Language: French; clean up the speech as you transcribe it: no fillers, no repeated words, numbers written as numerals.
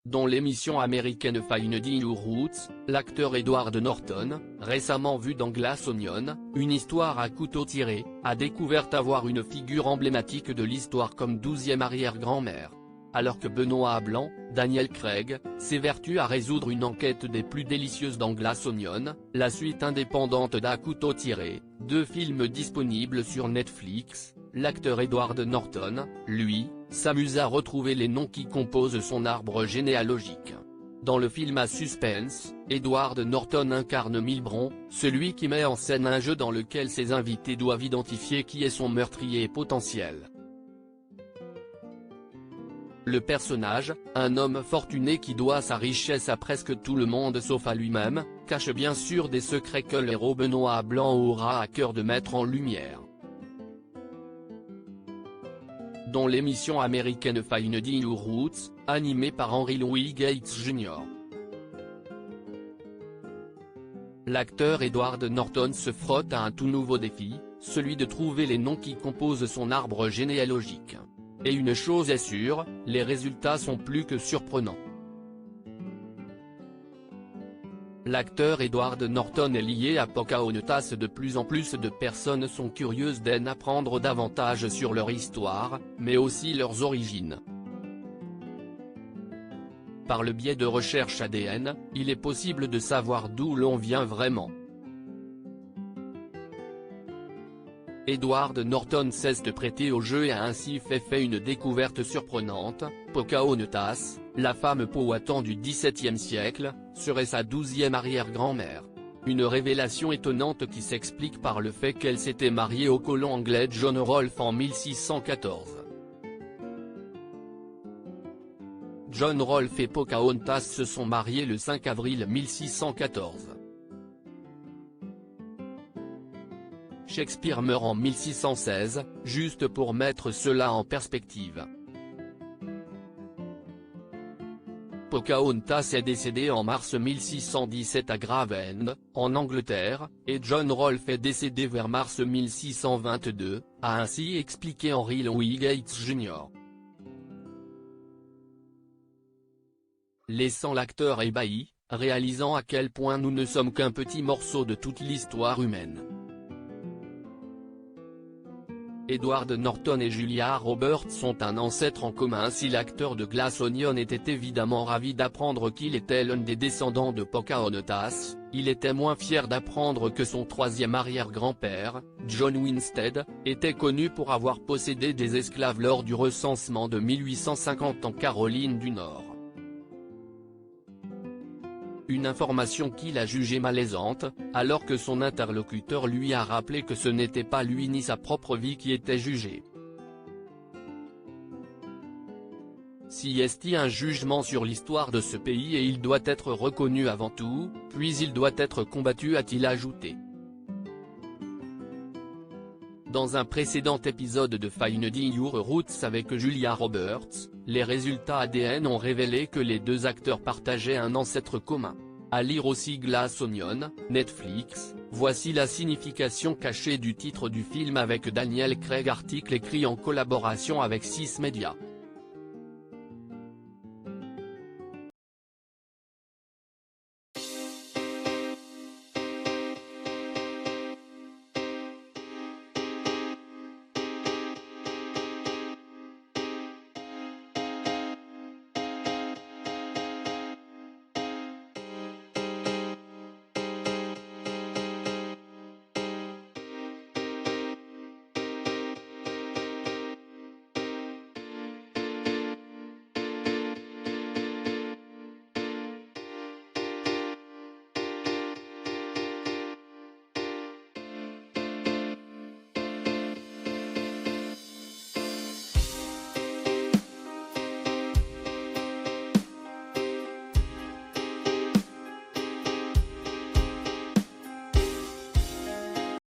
Dont l'émission américaine Finding Your Roots, l'acteur Edward Norton, récemment vu dans Glass Onion, une histoire à couteau tiré, a découvert avoir une figure emblématique de l'histoire comme 12e arrière-grand-mère. Alors que Benoît Blanc, Daniel Craig, s'évertue à résoudre une enquête des plus délicieuses dans Glass Onion, la suite indépendante d'À couteau tiré, 2 films disponibles sur Netflix, l'acteur Edward Norton, lui, s'amuse à retrouver les noms qui composent son arbre généalogique. Dans le film à suspense, Edward Norton incarne Milbron, celui qui met en scène un jeu dans lequel ses invités doivent identifier qui est son meurtrier potentiel. Le personnage, un homme fortuné qui doit sa richesse à presque tout le monde sauf à lui-même, cache bien sûr des secrets que le héros Benoît Blanc aura à cœur de mettre en lumière. Dont l'émission américaine Finding Your Roots, animée par Henry Louis Gates Jr. L'acteur Edward Norton se frotte à un tout nouveau défi, celui de trouver les noms qui composent son arbre généalogique. Et une chose est sûre, les résultats sont plus que surprenants. L'acteur Edward Norton est lié à Pocahontas. De plus en plus de personnes sont curieuses d'en apprendre davantage sur leur histoire, mais aussi leurs origines. Par le biais de recherches ADN, il est possible de savoir d'où l'on vient vraiment. Edward Norton cesse de prêter au jeu et a ainsi fait une découverte surprenante. Pocahontas, la femme Powhatan du XVIIe siècle, serait sa 12e arrière-grand-mère. Une révélation étonnante qui s'explique par le fait qu'elle s'était mariée au colon anglais John Rolfe en 1614. John Rolfe et Pocahontas se sont mariés le 5 avril 1614. Shakespeare meurt en 1616, juste pour mettre cela en perspective. Pocahontas est décédée en mars 1617 à Gravesend, en Angleterre, et John Rolfe est décédé vers mars 1622, a ainsi expliqué Henry Louis Gates Jr. Laissant l'acteur ébahi, réalisant à quel point nous ne sommes qu'un petit morceau de toute l'histoire humaine. Edward Norton et Julia Roberts ont un ancêtre en commun. Si l'acteur de Glass Onion était évidemment ravi d'apprendre qu'il était l'un des descendants de Pocahontas, il était moins fier d'apprendre que son 3e arrière-grand-père, John Winstead, était connu pour avoir possédé des esclaves lors du recensement de 1850 en Caroline du Nord. Une information qu'il a jugée malaisante, alors que son interlocuteur lui a rappelé que ce n'était pas lui ni sa propre vie qui était jugée. Si est un jugement sur l'histoire de ce pays et il doit être reconnu avant tout, puis il doit être combattu, a-t-il ajouté. Dans un précédent épisode de Finding Your Roots avec Julia Roberts, les résultats ADN ont révélé que les 2 acteurs partageaient un ancêtre commun. À lire aussi Glass Onion, Netflix, voici la signification cachée du titre du film avec Daniel Craig. Article écrit en collaboration avec 6 Médias.